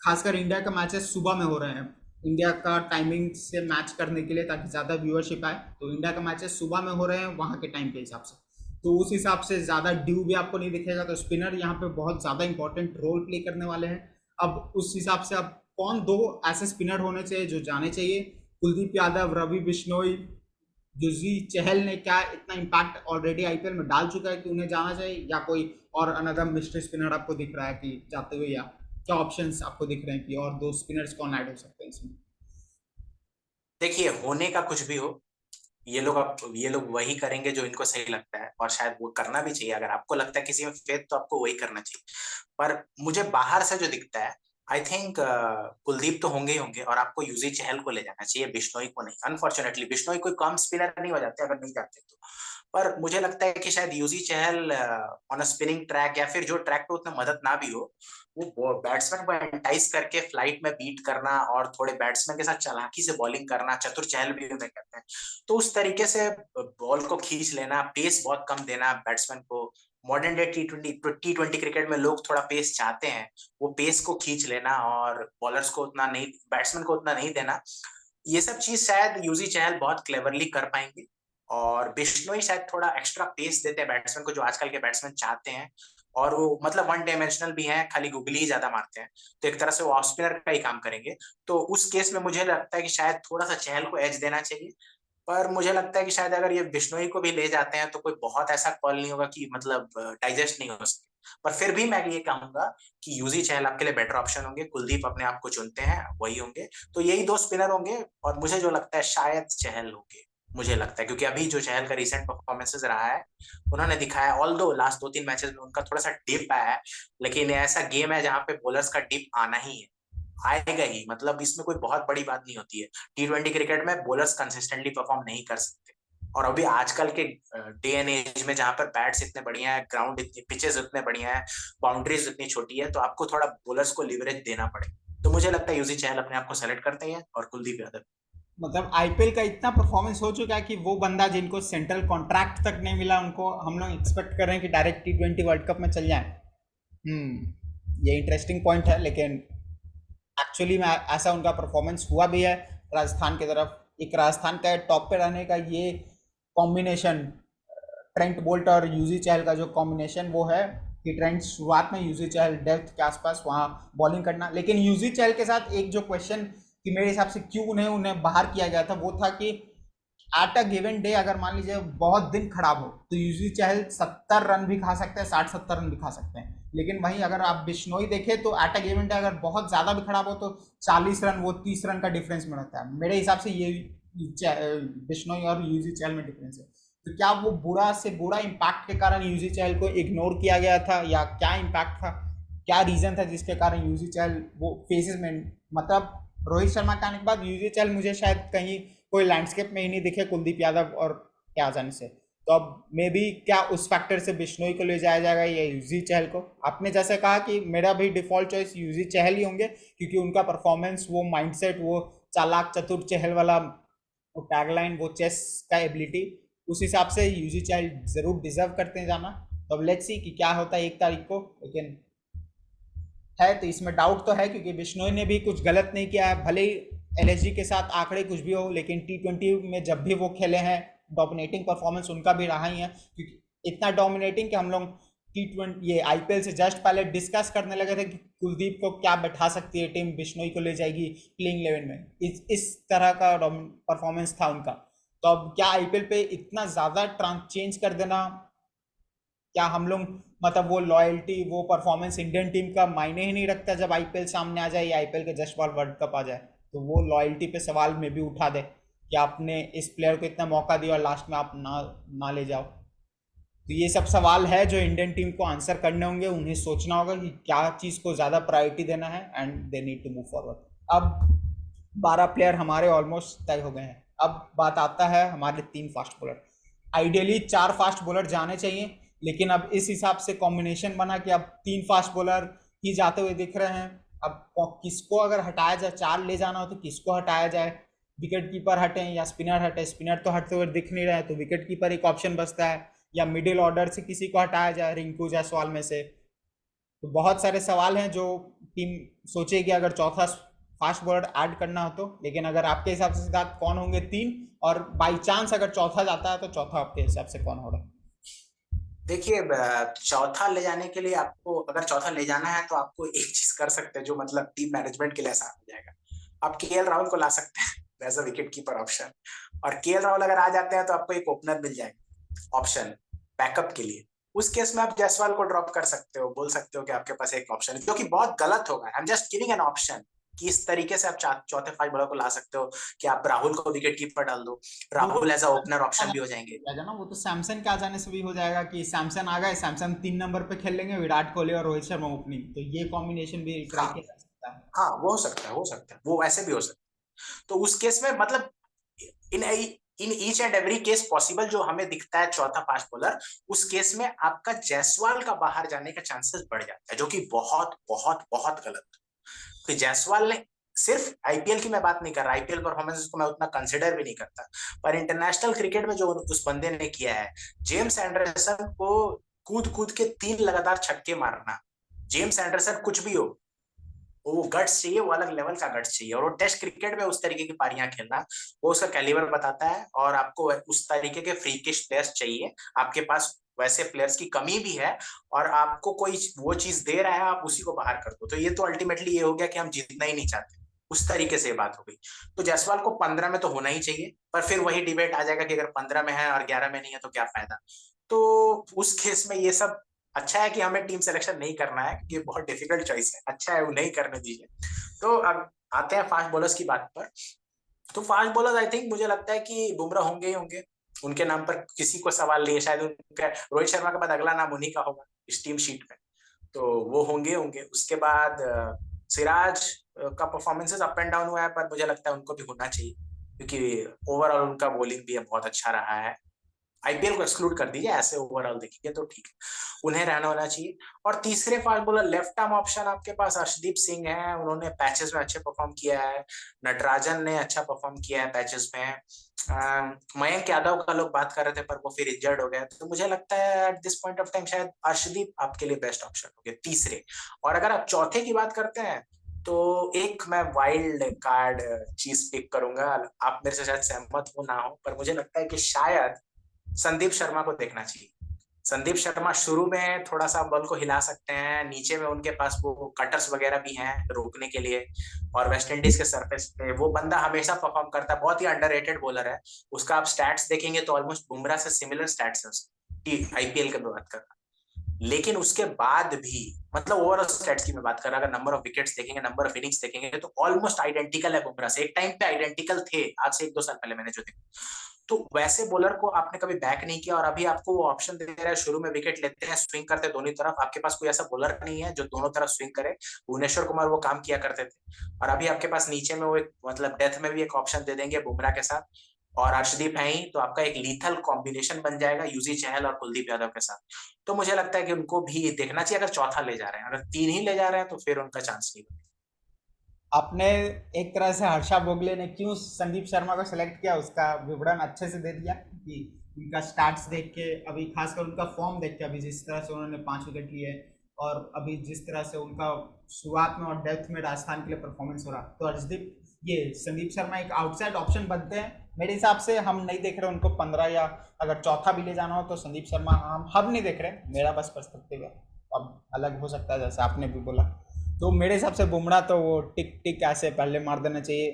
खासकर इंडिया का मैचेस सुबह में हो रहे हैं, इंडिया का टाइमिंग से मैच करने के लिए, ताकि ज़्यादा व्यूअरशिप आए। तो इंडिया का मैचेस सुबह में हो रहे हैं वहाँ के टाइम के हिसाब से, तो उस हिसाब से ज़्यादा ड्यू भी आपको नहीं दिखेगा। तो स्पिनर यहाँ पे बहुत ज़्यादा इंपॉर्टेंट रोल प्ले करने वाले हैं। अब उस हिसाब से अब कौन दो ऐसे स्पिनर होने चाहिए जो जाने चाहिए? कुलदीप यादव, रवि बिश्नोई, युजवेंद्र चहल ने क्या इतना इम्पैक्ट ऑलरेडी आईपीएल में डाल चुका है कि उन्हें जाना चाहिए, या कोई और अनदर मिस्ट्री स्पिनर आपको दिख रहा है कि जाते हुए, या क्या ऑप्शंस आपको दिख रहे हैं कि और दो स्पिनर्स कौन ऐड हो सकते हैं इसमें? देखिए, होने का कुछ भी हो, ये लोग वही करेंगे जो इनको सही लगता है, और शायद वो करना भी चाहिए। अगर आपको लगता है किसी में फेथ, तो आपको वही करना चाहिए। पर मुझे बाहर से जो दिखता है, आई थिंक कुलदीप तो होंगे ही होंगे, और आपको यूजी चहल को ले जाना चाहिए, बिश्नोई को नहीं। अनफॉर्चुनेटली बिश्नोई कोई कम स्पिनर नहीं हो जाते अगर नहीं जाते तो। पर मुझे लगता है कि शायद Yuzi Chahal on a spinning track, या फिर जो ट्रैक पे उतना मदद ना भी हो, वो बैट्समैन को एंटाइज करके फ्लाइट में बीट करना, और थोड़े बैट्समैन के साथ चालाकी से बॉलिंग करना, चतुर चहल भी उन्हें कहते हैं। तो उस तरीके से बॉल को खींच लेना, पेस बहुत कम देना बैट्समैन को। Modern day T twenty cricket में लोग थोड़ा पेस चाहते हैं, वो पेस को खींच लेना, और बॉलर्स को उतना नहीं, बैट्समैन को उतना नहीं देना। ये सब चीज शायद यूजी चहल बहुत क्लेवरली कर पाएंगे, और बिश्नोई शायद थोड़ा एक्स्ट्रा पेस देते हैं बैट्समैन को, जो आजकल के बैट्समैन चाहते हैं। और वो मतलब वन डायमेंशनल भी हैं, खाली गुगली ही ज्यादा मारते हैं, तो एक तरह से वो ऑफ स्पिनर का ही काम करेंगे। तो उस केस में मुझे लगता है कि शायद थोड़ा सा चहल को एज देना चाहिए। पर मुझे लगता है कि शायद अगर ये बिश्नोई को भी ले जाते हैं, तो कोई बहुत ऐसा कॉल नहीं होगा कि मतलब डाइजेस्ट नहीं हो सके। पर फिर भी मैं ये कहूंगा कि यूजी चहल आपके लिए बेटर ऑप्शन होंगे, कुलदीप अपने आप को चुनते हैं वही होंगे। तो यही दो स्पिनर होंगे, और मुझे जो लगता है शायद चहल होंगे। मुझे लगता है क्योंकि अभी जो चहल का रिसेंट परफॉर्मेंसेस रहा है, उन्होंने दिखाया, ऑल दो लास्ट 2-3 मैचेस में उनका थोड़ा सा डिप आया है, लेकिन ऐसा गेम है जहां पे बॉलर्स का डिप आना ही है, आएगा ही। मतलब इसमें कोई बहुत बड़ी बात नहीं होती है। टी ट्वेंटी क्रिकेट में बॉलर्स कंसिस्टेंटली परफॉर्म नहीं कर सकते, और अभी आजकल के डे एंड एज में जहां पर बैट्स इतने बढ़िया है, ग्राउंड इतनी, पिचेस इतने बढ़िया है, बाउंड्रीज इतनी छोटी है, तो आपको थोड़ा बॉलर्स को लिवरेज देना पड़े। तो मुझे लगता है यूजी चहल अपने आप को सेलेक्ट करते हैं, और कुलदीप यादव। मतलब आईपीएल का इतना परफॉर्मेंस हो चुका है कि वो बंदा जिनको सेंट्रल कॉन्ट्रैक्ट तक नहीं मिला, उनको हम लोग एक्सपेक्ट कर रहे हैं कि डायरेक्ट टी20 वर्ल्ड कप में चल जाए। ये इंटरेस्टिंग पॉइंट है, लेकिन एक्चुअली में ऐसा उनका परफॉर्मेंस हुआ भी है राजस्थान की तरफ। एक राजस्थान का टॉप पे रहने का ये कॉम्बिनेशन, ट्रेंट बोल्ट और यूजी चहल का जो कॉम्बिनेशन वो है कि ट्रेंट शुरुआत में, यूजी चहल डेप्थ के आसपास वहाँ बॉलिंग करना। लेकिन यूजी चहल के साथ एक जो क्वेश्चन कि मेरे हिसाब से क्यों उन्हें उन्हें बाहर किया गया था, वो था कि एट अ गिवन डे अगर मान लीजिए बहुत दिन खराब हो, तो यूजली चहल 70 रन भी खा सकते हैं, 60-70 रन भी खा सकते हैं। लेकिन वहीं अगर आप बिश्नोई देखें तो एट अ गिवन डे अगर बहुत ज़्यादा भी खराब हो तो 40 रन, वो 30 रन का डिफरेंस में रहता है। मेरे हिसाब से ये बिश्नोई और यूजी चहल में डिफरेंस है। तो क्या वो बुरा से बुरा इम्पैक्ट के कारण यूजी चहल को इग्नोर किया गया था, या क्या इम्पैक्ट था, क्या रीजन था जिसके कारण यूजी चहल वो फेजेस में, मतलब रोहित शर्मा के आने के बाद यूजी चहल मुझे शायद कहीं कोई लैंडस्केप में ही नहीं दिखे कुलदीप यादव और के आ जाने से। तो अब मे बी क्या उस फैक्टर से बिश्नोई को ले जाया जाएगा या यूजी चहल को? आपने जैसे कहा कि मेरा भी डिफॉल्ट चॉइस यूजी चहल ही होंगे, क्योंकि उनका परफॉर्मेंस, वो माइंडसेट, वो चालाक चतुर चहल वाला वो टैगलाइन, वो चेस का एबिलिटी, उस हिसाब से यूजी चहल जरूर डिजर्व करते हैं जाना। तो अब लेट्स सी कि क्या होता है 1 तारीख को। लेकिन है तो इसमें डाउट तो है, क्योंकि बिश्नोई ने भी कुछ गलत नहीं किया है, भले ही एलएसजी के साथ आंकड़े कुछ भी हो, लेकिन टी20 में जब भी वो खेले हैं, डोमिनेटिंग परफॉर्मेंस उनका भी रहा ही है। क्योंकि इतना डोमिनेटिंग कि हम लोग टी20 ये आईपीएल से जस्ट पहले डिस्कस करने लगे थे कि कुलदीप को क्या बैठा सकती है टीम, बिश्नोई को ले जाएगी प्लेइंग 11 में, इस तरह का परफॉर्मेंस था उनका। तो अब क्या आईपीएल पे इतना ज़्यादा चेंज कर देना, क्या हम लोग, मतलब वो लॉयल्टी, वो परफॉर्मेंस इंडियन टीम का मायने ही नहीं रखता जब आईपीएल सामने आ जाए या आईपीएल के जस्ट बाद वर्ल्ड कप आ जाए? तो वो लॉयल्टी पे सवाल में भी उठा दे कि आपने इस प्लेयर को इतना मौका दिया और लास्ट में आप ना ले जाओ। तो ये सब सवाल है जो इंडियन टीम को आंसर करने होंगे, उन्हें सोचना होगा कि क्या चीज़ को ज़्यादा प्रायोरिटी देना है, and they need to move forward. अब 12 प्लेयर हमारे ऑलमोस्ट तय हो गए हैं। अब बात आता है हमारे 3 fast bowler. Ideally 4 fast bowler जाने चाहिए, लेकिन अब इस हिसाब से कॉम्बिनेशन बना कि अब 3 फास्ट बॉलर ही जाते हुए दिख रहे हैं। अब किसको अगर हटाया जाए, 4 ले जाना हो तो किसको हटाया जाए? विकेट कीपर हटे या स्पिनर हटे? स्पिनर तो हटते हुए दिख नहीं रहे, तो विकेट कीपर एक ऑप्शन बचता है, या मिडिल ऑर्डर से किसी को हटाया जाए रिंकू जायसवाल में से। तो बहुत सारे सवाल हैं जो टीम सोचेगी अगर चौथा फास्ट बॉलर ऐड करना हो तो, लेकिन अगर आपके हिसाब से सिद्धार्थ कौन होंगे तीन, और बाई चांस अगर चौथा जाता है तो चौथा आपके हिसाब से कौन होगा? देखिए चौथा ले जाने के लिए आपको, अगर चौथा ले जाना है तो आपको एक चीज कर सकते हैं जो मतलब टीम मैनेजमेंट के लिए आसान हो जाएगा। आप केएल राहुल को ला सकते हैं as a wicket keeper option, और केएल राहुल अगर आ जाते हैं तो आपको एक ओपनर मिल जाएगा ऑप्शन बैकअप के लिए। उस केस में आप जायसवाल को ड्रॉप कर सकते हो, बोल सकते हो कि आपके पास एक ऑप्शन है, जो कि बहुत गलत होगा। I am just giving an option कि इस तरीके से आप चौथे फास्ट बॉलर को ला सकते हो कि आप राहुल को विकेट कीपर डाल दो, वो राहुल एज अ ओपनर आ ऑप्शन भी हो जाएंगे। जाएगा ना, वो तो सैमसन के आ जाने से भी हो जाएगा कि सैमसन आ गए, सैमसन 3 नंबर पे खेल लेंगे, विराट कोहली और रोहित शर्मा ओपनिंग, तो ये कॉम्बिनेशन भी ट्राई हाँ किया जा सकता है। हाँ, वो हो सकता है, हो सकता है, वो ऐसे भी हो सकता है। तो उस केस में मतलब in in each and every case possible जो हमें दिखता है चौथा फास्ट बॉलर, उस केस में आपका जायसवाल का बाहर जाने का चांसेस बढ़ जाता है, जो कि बहुत बहुत बहुत गलत है। तो जायसवाल ने, सिर्फ आईपीएल की मैं बात नहीं कर रहा, आईपीएल परफॉर्मेंस को मैं उतना कंसिडर भी नहीं करता, पर इंटरनेशनल क्रिकेट में जो उस बंदे ने किया है, जेम्स एंडरसन को कूद कूद के 3 लगातार छक्के मारना, जेम्स एंडरसन कुछ भी हो, वो गट्स चाहिए, वो अलग लेवल का गट्स चाहिए, और वो टेस्ट क्रिकेट में उस तरीके की पारियां खेलना, वो उसका कैलिबर बताता है। और आपको उस तरीके के फ्रीकिश प्लेयर्स चाहिए, आपके पास वैसे प्लेयर्स की कमी भी है, और आपको कोई वो चीज दे रहा है, आप उसी को बाहर कर दो, तो ये तो अल्टीमेटली ये हो गया कि हम जीतना ही नहीं चाहते, उस तरीके से बात हो गई। तो जायसवाल को 15 में तो होना ही चाहिए, पर फिर वही डिबेट आ जाएगा कि अगर 15 में है और 11 में नहीं है तो क्या फायदा। तो उस केस में ये सब, अच्छा है कि हमें टीम सिलेक्शन नहीं करना है, क्योंकि बहुत डिफिकल्ट चॉइस है, अच्छा है वो नहीं करने दीजिए। तो अब आते हैं फास्ट बॉलर्स की बात पर। तो फास्ट बॉलर्स आई थिंक, मुझे लगता है कि बुमराह होंगे ही होंगे, उनके नाम पर किसी को सवाल नहीं है, शायद उनका रोहित शर्मा के बाद अगला नाम उन्हीं का होगा इस टीम शीट में, तो वो होंगे होंगे। उसके बाद सिराज का परफॉर्मेंसेस अप एंड डाउन हुआ है, पर मुझे लगता है उनको भी होना चाहिए, क्योंकि ओवरऑल उनका बॉलिंग भी बहुत अच्छा रहा है। आईपीएल को एक्सक्लूड कर दीजिए, ऐसे ओवरऑल देखिए तो ठीक है, उन्हें रहना होना चाहिए। और तीसरे fast bowler left arm option आपके पास अर्शदीप सिंह है, उन्होंने पैचेस में अच्छे परफॉर्म किया है। नटराजन ने अच्छा परफॉर्म किया है पैचेस में। मयंक यादव का लोग बात कर रहे थे, पर वो फिर इंजर्ड हो गए, तो मुझे लगता है eight this point of time शायद अर्शदीप आपके लिए बेस्ट ऑप्शन हो गए तीसरे। और अगर आप चौथे की बात करते हैं, तो एक मैं वाइल्ड कार्ड चीज पिक करूंगा, आप मेरे से शायद सहमत हो ना हो, पर मुझे लगता है कि शायद संदीप शर्मा को देखना चाहिए। संदीप शर्मा शुरू में थोड़ा सा बॉल को हिला सकते हैं, नीचे में उनके पास वो कटर्स वगैरह भी हैं रोकने के लिए, और वेस्ट इंडीज के सरफेस पे वो बंदा हमेशा परफॉर्म करता है, बहुत ही अंडररेटेड बॉलर है। उसका आप स्टैट्स देखेंगे तो ऑलमोस्ट बुमराह से सिमिलर स्टैट्स है आईपीएल की बात कर रहा, लेकिन उसके बाद भी मतलब ओवरऑल स्टैट्स की मैं बात कर रहा, अगर नंबर ऑफ विकेट्स देखेंगे, नंबर ऑफ इनिंग्स देखेंगे, तो ऑलमोस्ट आइडेंटिकल है बुमराह से, एक टाइम पे आइडेंटिकल थे, आज से 1-2 साल पहले मैंने जो देखा। तो वैसे बॉलर को आपने कभी बैक नहीं किया, और अभी आपको वो ऑप्शन दे रहा है, शुरू में विकेट लेते हैं, स्विंग करते हैं दोनों तरफ, आपके पास कोई ऐसा बॉलर नहीं है जो दोनों तरफ स्विंग करे। भुवनेश्वर कुमार वो काम किया करते थे, और अभी आपके पास नीचे में वो एक मतलब डेथ में भी एक ऑप्शन दे देंगे बुमराह के साथ, और अर्शदीप है ही, तो आपका एक लीथल कॉम्बिनेशन बन जाएगा युजी चहल और कुलदीप यादव के साथ। तो मुझे लगता है कि उनको भी देखना चाहिए, अगर चौथा ले जा रहे हैं, अगर 3 ही ले जा रहे हैं तो फिर उनका चांस नहीं बनेगा। आपने एक तरह से हर्षा भोगले ने क्यों संदीप शर्मा को सिलेक्ट किया उसका विवरण अच्छे से दे दिया कि उनका स्टार्ट्स देख के, अभी खासकर उनका फॉर्म देख के, अभी जिस तरह से उन्होंने 5 विकेट लिए, और अभी जिस तरह से उनका शुरुआत में और डेप्थ में राजस्थान के लिए परफॉर्मेंस हो रहा, तो हर्षदीप, ये संदीप शर्मा एक आउटसाइड ऑप्शन बनते हैं मेरे हिसाब से। हम नहीं देख रहे उनको 15, या अगर चौथा भी ले जाना हो तो संदीप शर्मा हम नहीं देख रहे, मेरा बस पर्सपेक्टिव है, अब अलग हो सकता है जैसे आपने भी बोला। तो मेरे हिसाब से बुमराह तो वो टिक टिक ऐसे पहले मार देना चाहिए,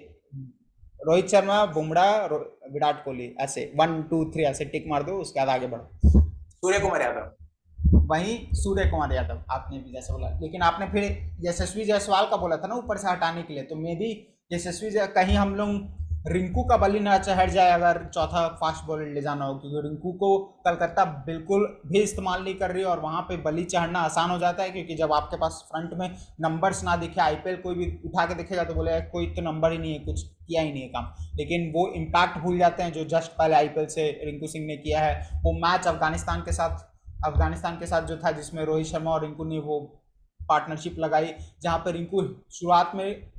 रोहित शर्मा, बुमराह, विराट कोहली, ऐसे 1 2 3 ऐसे टिक मार दो, उसके बाद आगे बढ़ो। सूर्य कुमार यादव। वहीं सूर्य कुमार यादव आपने भी जैसे बोला, लेकिन आपने फिर यशस्वी जायसवाल का बोला था ना ऊपर से हटाने के लिए, तो मे भी कहीं हम लोग रिंकू का बलि ना चढ़ जाए अगर चौथा फास्ट बॉलर ले जाना हो, क्योंकि रिंकू को कलकत्ता बिल्कुल भी इस्तेमाल नहीं कर रही, और वहाँ पे बलि चढ़ना आसान हो जाता है, क्योंकि जब आपके पास फ्रंट में नंबर्स ना दिखे, आईपीएल कोई भी उठा के देखेगा तो बोलेगा कोई तो नंबर ही नहीं है, कुछ किया ही नहीं है काम, लेकिन वो इम्पैक्ट भूल जाते हैं जो जस्ट पहले आईपीएल से रिंकू सिंह ने किया है। वो मैच अफगानिस्तान के साथ जो था, जिसमें रोहित शर्मा और रिंकू ने वो पार्टनरशिप लगाई, जहाँ पे रिंकू शुरुआत में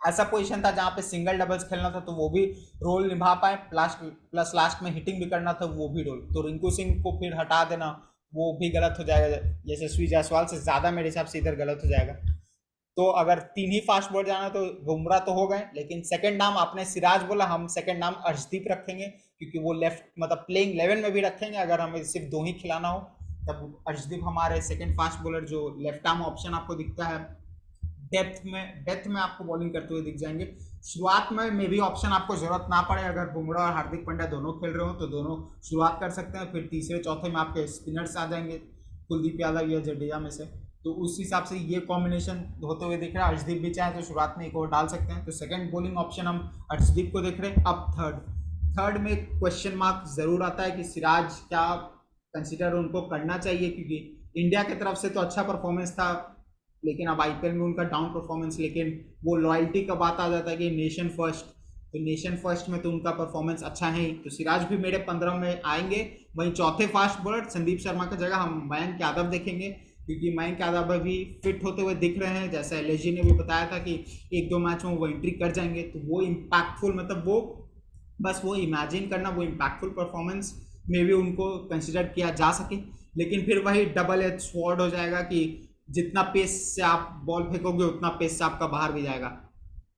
ऐसा पोजीशन था जहाँ पे सिंगल डबल्स खेलना था तो वो भी रोल निभा पाए, प्लस लास्ट में हिटिंग भी करना था वो भी रोल, तो रिंकू सिंह को फिर हटा देना वो भी गलत हो जाएगा, यशस्वी जायसवाल से ज़्यादा मेरे हिसाब से इधर गलत हो जाएगा। तो अगर 3 ही फास्ट बॉलर जाना तो बुमराह तो हो गए, लेकिन सेकंड नाम आपने सिराज बोला, हम सेकंड नाम अर्शदीप रखेंगे, क्योंकि वो लेफ्ट मतलब प्लेइंग 11 में भी रखेंगे, अगर हमें सिर्फ 2 ही खिलाना हो तब अर्शदीप हमारे सेकंड फास्ट बॉलर जो लेफ्ट आर्म ऑप्शन आपको दिखता है। डेप्थ में आपको बॉलिंग करते हुए दिख जाएंगे। शुरुआत में मे भी ऑप्शन आपको जरूरत ना पड़े, अगर बुमराह और हार्दिक पांड्या दोनों खेल रहे हो तो दोनों शुरुआत कर सकते हैं, फिर तीसरे चौथे में आपके स्पिनर्स आ जाएंगे कुलदीप यादव या जडेजा में से, तो उस हिसाब से ये कॉम्बिनेशन होते हुए दिख रहा है। अर्शदीप भी चाहे तो शुरुआत में एक और डाल सकते हैं, तो सेकंड बॉलिंग ऑप्शन हम अर्शदीप को देख रहे हैं। अब थर्ड में क्वेश्चन मार्क जरूर आता है कि सिराज क्या कंसिडर उनको करना चाहिए, क्योंकि इंडिया की तरफ से तो अच्छा परफॉर्मेंस था, लेकिन अब आईपीएल में उनका डाउन परफॉर्मेंस, लेकिन वो लॉयल्टी का बात आ जाता है कि नेशन फर्स्ट, तो नेशन फर्स्ट में तो उनका परफॉर्मेंस अच्छा है ही, तो सिराज भी मेरे 15 में आएंगे। वहीं चौथे फास्ट बॉलर संदीप शर्मा की जगह हम मयंक यादव देखेंगे, क्योंकि मयंक यादव अभी फिट होते हुए दिख रहे हैं, जैसा एलएसजी ने भी बताया था कि 1-2 मैच में वो एंट्री कर जाएंगे, तो वो इम्पैक्टफुल, मतलब वो बस वो इमेजिन करना, वो इम्पैक्टफुल परफॉर्मेंस में भी उनको कंसिडर किया जा सके, लेकिन फिर वही डबल एज स्वॉर्ड हो जाएगा कि जितना पेस से आप बॉल फेंकोगे उतना पेस से आपका बाहर भी जाएगा।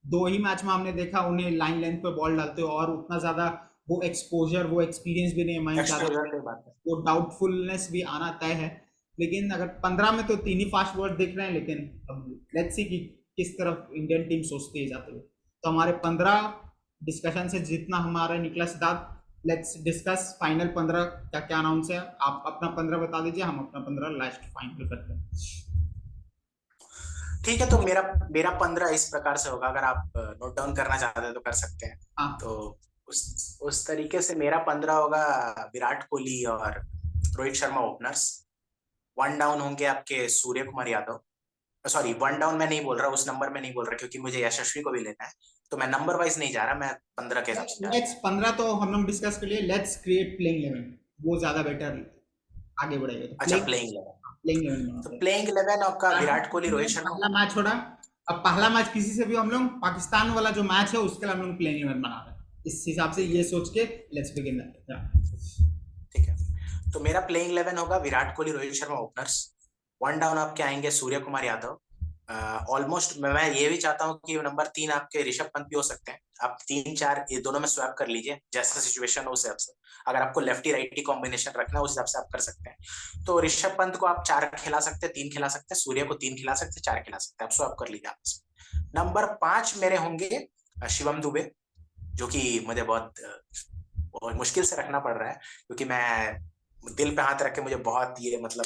2 ही मैच में हमने देखा उन्हें लाइन लेंथ पे बॉल डालते हो, और उतना ज़्यादा वो एक्सपोजर, वो एक्सपीरियंस भी नहीं है मयंक यादव, वो डाउटफुलनेस भी आना तय है। लेकिन अगर 15 में तो 3 ही फास्ट बॉलर दिख रहे हैं, लेकिन अब लेट्स सी कि किस तरफ इंडियन टीम सोचती है जाते हुए। तो हमारे 15 डिस्कशन से जितना हमारा निकला सिद्धार्थ, लेट्स डिस्कस फाइनल 15 का क्या अनाउंस है। आप अपना 15 बता दीजिए, हम अपना 15 लास्ट फाइनल करते हैं। ठीक है, तो मेरा मेरा 15 इस प्रकार से होगा, अगर आप नोट डाउन करना चाहते हैं तो कर सकते हैं। हाँ। तो उस तरीके से मेरा 15 होगा विराट कोहली और रोहित शर्मा ओपनर्स। 1 डाउन होंगे आपके सूर्य कुमार यादव, सॉरी 1 डाउन मैं नहीं बोल रहा, उस नंबर में नहीं बोल रहा, क्योंकि मुझे यशस्वी को भी लेना है, तो मैं नंबर वाइज नहीं जा रहा, मैं 15 के हिसाब से जा रहा लेट्स 15 तो हम लोग डिस्कस कर लिए, लेट्स क्रिएट प्लेइंग 11, वो ज्यादा बेटर आगे बढ़ेगा। हूँ। अच्छा, प्लेइंग 11। प्लेइंग 11 तो प्लेइंग 11 आपका विराट कोहली, रोहित शर्मा। पहला मैच हो रहा, अब पहला मैच किसी से भी हम लोग पाकिस्तान वाला जो मैच है उसके लिए हम लोग प्लेइंग 11 बना रहे हैं, इस हिसाब से ये सोच के लेट्स बिगिन। ठीक है, तो मेरा प्लेइंग 11 होगा विराट कोहली, रोहित शर्मा ओपनर्स। 1 डाउन आपके आएंगे सूर्य कुमार यादव। ऑलमोस्ट मैं ये भी चाहता हूँ कि नंबर 3 आपके ऋषभ पंत भी हो सकते हैं, आप 3-4 ये दोनों में स्वैप कर लीजिए, जैसा सिचुएशन हो उस हिसाब से, अगर आपको लेफ्टी राइटी कॉम्बिनेशन रखना है उस हिसाब से आप कर सकते हैं। तो ऋषभ पंत को आप 4 खिला सकते हैं, 3 खिला सकते हैं, सूर्य को 3 खिला सकते हैं, 4 खिला सकते हैं, आप स्वैप कर लीजिए आपस में। नंबर 5 मेरे होंगे शिवम दुबे, जो कि मुझे बहुत मुश्किल से रखना पड़ रहा है, क्योंकि मैं दिल पे हाथ रख के मुझे बहुत ये मतलब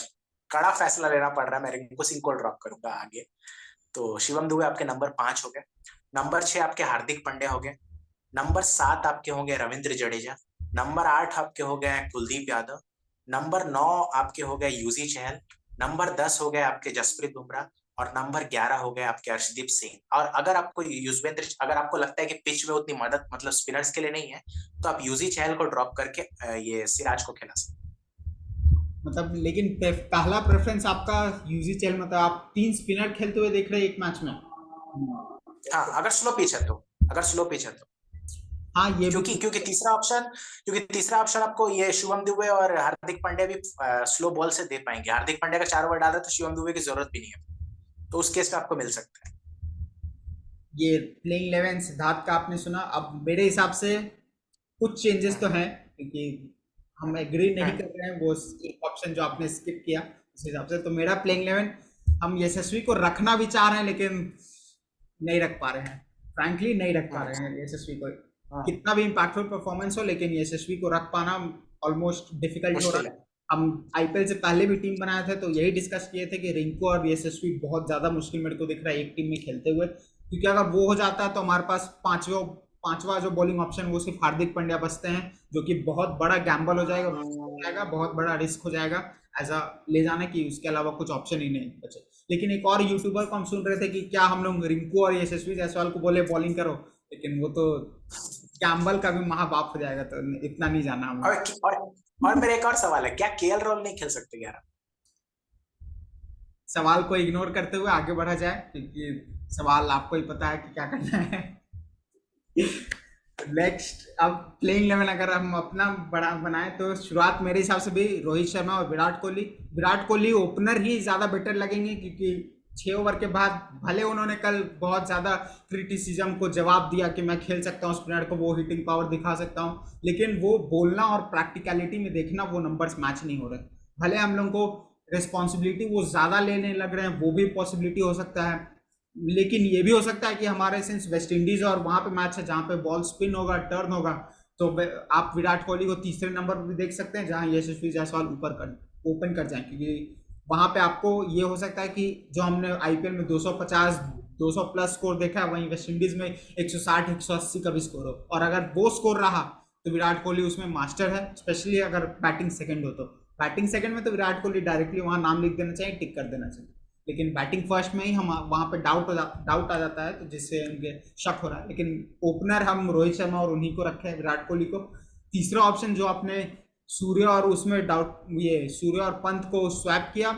कड़ा फैसला लेना पड़ रहा है, मैं रिंकू सिंह को ड्रॉप करूंगा आगे। तो शिवम दुबे आपके नंबर 5 हो गए। नंबर 6 आपके हार्दिक पांड्या हो गए। नंबर 7 आपके होंगे रविंद्र जडेजा। नंबर 8 आपके हो गए कुलदीप यादव। नंबर 9 आपके हो गए यूजी चहल। नंबर 10 हो गए आपके जसप्रीत बुमराह। और नंबर 11 हो गए आपके अर्शदीप सिंह। और अगर आपको युजवेंद्र, अगर आपको लगता है कि पिच में उतनी मदद मतलब स्पिनर्स के लिए नहीं है, तो आप यूजी चहल को ड्रॉप करके ये सिराज को खेला सकते हैं। मतलब लेकिन पहला प्रेफरेंस आपका यूजी चहल, मतलब आप 3 स्पिनर खेलते हुए देख रहे हैं एक मैच में। हाँ, अगर स्लो पिच है तो, अगर स्लो पिच है तो। हाँ, ये क्योंकि तीसरा ऑप्शन आपको ये शिवम दुबे और हार्दिक पांड्या भी स्लो बॉल से दे पाएंगे। हार्दिक पांड्या का 4 ओवर डाल रहे तो शिवम दुबे की जरूरत भी नहीं है, तो उस केस में आपको मिल सकता है। ये प्लेइंग 11 सिद्धार्थ का आपने सुना। अब मेरे हिसाब से कुछ चेंजेस तो हैं, क्योंकि हम एग्री नहीं कर रहे हैं वो एक ऑप्शन जो आपने स्किप किया उस हिसाब से। तो मेरा प्लेइंग 11, हम यशस्वी को रखना भी चाह रहे हैं लेकिन नहीं रख पा रहे हैं, फ्रैंकली नहीं रख पा रहे हैं यशस्वी को, कितना भी इम्पैक्टफुल परफॉर्मेंस हो, लेकिन यशस्वी को रख पाना ऑलमोस्ट डिफिकल्ट हो रहा है। हम आईपीएल से पहले भी टीम बनाए थे तो यही डिस्कस किए थे कि रिंकू और यशस्वी बहुत ज्यादा मुश्किल मेरे को दिख रहा है एक टीम में खेलते हुए, क्योंकि अगर वो हो जाता है तो हमारे पास पांचवा जो बॉलिंग ऑप्शन वो सिर्फ हार्दिक पांड्या बचते हैं, जो कि बहुत बड़ा गैम्बल हो जाएगा, बहुत बड़ा रिस्क हो जाएगा ऐसा ले जाने की, उसके अलावा कुछ ऑप्शन ही नहीं बचे। लेकिन एक और यूट्यूबर को हम सुन रहे थे कि क्या हम लोग रिंकू और यशस्वी जायसवाल को बोले बॉलिंग करो, लेकिन वो तो गैम्बल का भी महाबाप हो जाएगा, तो इतना नहीं जाना हमें। और मेरा एक और सवाल है, क्या केएल राहुल नहीं खेल सकते यार? सवाल को इग्नोर करते हुए आगे बढ़ा जाए, क्योंकि सवाल आपको ही पता है कि क्या करना है। नेक्स्ट, अब प्लेइंग 11 अगर हम अपना बड़ा बनाए तो शुरुआत मेरे हिसाब से भी रोहित शर्मा और विराट कोहली। विराट कोहली ओपनर ही ज्यादा बेटर लगेंगे, क्योंकि 6 ओवर के बाद भले उन्होंने कल बहुत ज्यादा क्रिटिसिज्म को जवाब दिया कि मैं खेल सकता हूँ स्पिनर को, वो हिटिंग पावर दिखा सकता हूँ, लेकिन वो बोलना और प्रैक्टिकलिटी में देखना वो नंबर्स मैच नहीं हो रहे। भले हम लोगों को रिस्पॉन्सिबिलिटी वो ज्यादा लेने लग रहे हैं, वो भी पॉसिबिलिटी हो सकता है, लेकिन ये भी हो सकता है कि हमारे सिंस वेस्ट इंडीज और वहां पे मैच है जहां पे बॉल स्पिन होगा, टर्न होगा, तो आप विराट कोहली को तीसरे नंबर पर भी देख सकते हैं जहां यशस्वी जायसवाल ऊपर कर ओपन कर जाए, क्योंकि वहां पे आपको ये हो सकता है कि जो हमने आईपीएल में 250 200 प्लस स्कोर देखा है, वहीं वेस्ट इंडीज में 160 180 का भी स्कोर हो, और अगर वो स्कोर रहा तो विराट कोहली उसमें मास्टर है, स्पेशली अगर बैटिंग सेकंड हो तो। बैटिंग सेकंड में तो विराट कोहली डायरेक्टली वहां नाम लिख देना चाहिए, टिक कर देना चाहिए, लेकिन बैटिंग फर्स्ट में ही हम वहां पे डाउट आ जाता है, तो जिससे उनके शक हो रहा है। लेकिन ओपनर हम रोहित शर्मा और उन्हीं को रखे हैं, विराट कोहली को। तीसरा ऑप्शन जो आपने सूर्य और उसमें डाउट, ये सूर्य और पंत को स्वैप किया,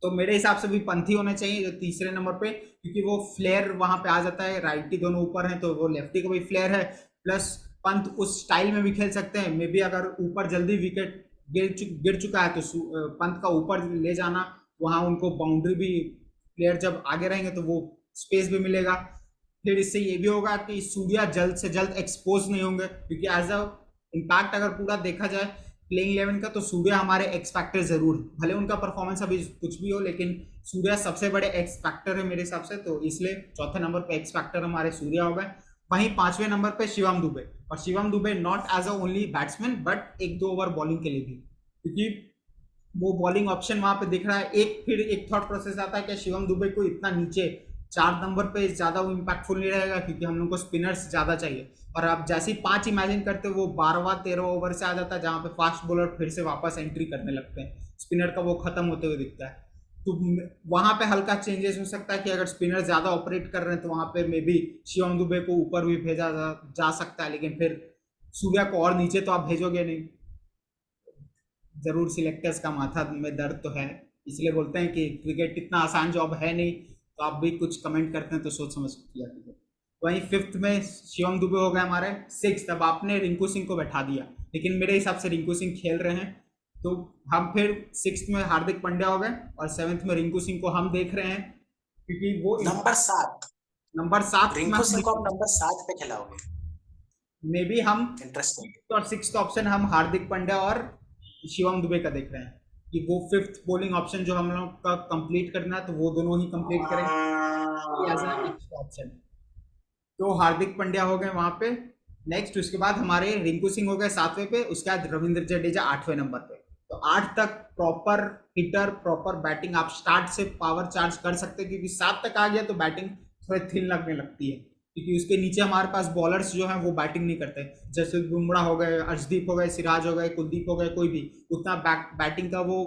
तो मेरे हिसाब से भी पंत ही होने चाहिए जो तीसरे नंबर पे, क्योंकि वो फ्लेयर वहां पे आ जाता है, राइटी दोनों ऊपर हैं तो वो लेफ्टी का भी फ्लेयर है, प्लस पंत उस स्टाइल में भी खेल सकते हैं। मे बी अगर ऊपर जल्दी विकेट गिर चुका है तो पंत का ऊपर ले जाना, वहां उनको बाउंड्री भी, प्लेयर जब आगे रहेंगे तो वो स्पेस भी मिलेगा। फिर इससे ये भी होगा कि सूर्या जल्द से जल्द एक्सपोज नहीं होंगे, क्योंकि एज अ इम्पैक्ट अगर पूरा देखा जाए प्लेइंग 11 का, तो सूर्या हमारे एक्स फैक्टर जरूर है, भले उनका परफॉर्मेंस अभी कुछ भी हो, लेकिन सूर्या सबसे बड़े एक्स फैक्टर है मेरे हिसाब से, तो इसलिए चौथे नंबर पे एक्स फैक्टर हमारे सूर्या हो गए। वहीं पांचवें नंबर पे शिवम दुबे, और Shivam Dube not as a only batsman but एक दो ओवर बॉलिंग के लिए भी, क्योंकि वो बॉलिंग ऑप्शन वहां पे दिख रहा है। फिर एक थॉट प्रोसेस आता है कि शिवम दुबे को इतना नीचे 4 नंबर पे ज्यादा वो इम्पैक्टफुल नहीं रहेगा, क्योंकि हम लोग को स्पिनर्स ज्यादा चाहिए, और आप जैसे ही 5 इमेजिन करते हो वो 12वां 13वां ओवर से आ जाता है, जहां पे फास्ट बॉलर फिर से वापस एंट्री करने लगते हैं, स्पिनर का वो खत्म होते हुए दिखता है। तो वहां पे हल्का चेंजेस हो सकता है कि अगर स्पिनर ज्यादा ऑपरेट कर रहे हैं तो वहां पे मे बी शिवम दुबे को ऊपर भी भेजा जा सकता है, लेकिन फिर सूर्या को और नीचे तो आप भेजोगे नहीं। जरूर सिलेक्टर्स का माथा में दर्द तो है, इसलिए बोलते हैं कि क्रिकेट इतना आसान जॉब है नहीं, तो आप भी कुछ कमेंट करते हैं तो सोच समझ के किया कीजिए। वहीं फिफ्थ में शिवम दुबे हो गए हमारे। सिक्स, अब आपने रिंकू सिंह को बैठा दिया, लेकिन मेरे हिसाब से रिंकू सिंह खेल रहे हैं, तो हम फिर सिक्स में हार्दिक पांड्या हो गए, और सेवेंथ में रिंकू सिंह को हम देख रहे हैं, क्योंकि वो नंबर 7, नंबर 7 में रिंकू हम सिंह को आप नंबर 7 पे खिलाओगे? मे बी हम इंटरेस्टिंग। और सिक्स ऑप्शन हम हार्दिक पांड्या और शिवम दुबे का देख रहे हैं, कि वो फिफ्थ बॉलिंग ऑप्शन जो हम लोग का कंप्लीट करना है, तो वो दोनों ही कंप्लीट करेंगे एज एक्स्ट्रा ऑप्शन। तो हार्दिक पांड्या हो गए वहां पे नेक्स्ट, उसके बाद हमारे रिंकू सिंह हो गए 7वें पे, उसके बाद रविंद्र जडेजा 8वें नंबर पे। तो 8 तक प्रॉपर हिटर, प्रॉपर बैटिंग, आप स्टार्ट से पावर चार्ज कर सकते हैं, क्योंकि 7 तक आ गया तो बैटिंग थोड़ी थिन लगने लगती है, क्योंकि उसके नीचे हमारे पास बॉलर्स जो हैं वो बैटिंग नहीं करते, जैसे बुमराह हो गए, अर्शदीप हो गए, सिराज हो गए, कुलदीप हो गए, कोई भी उतना बैटिंग का वो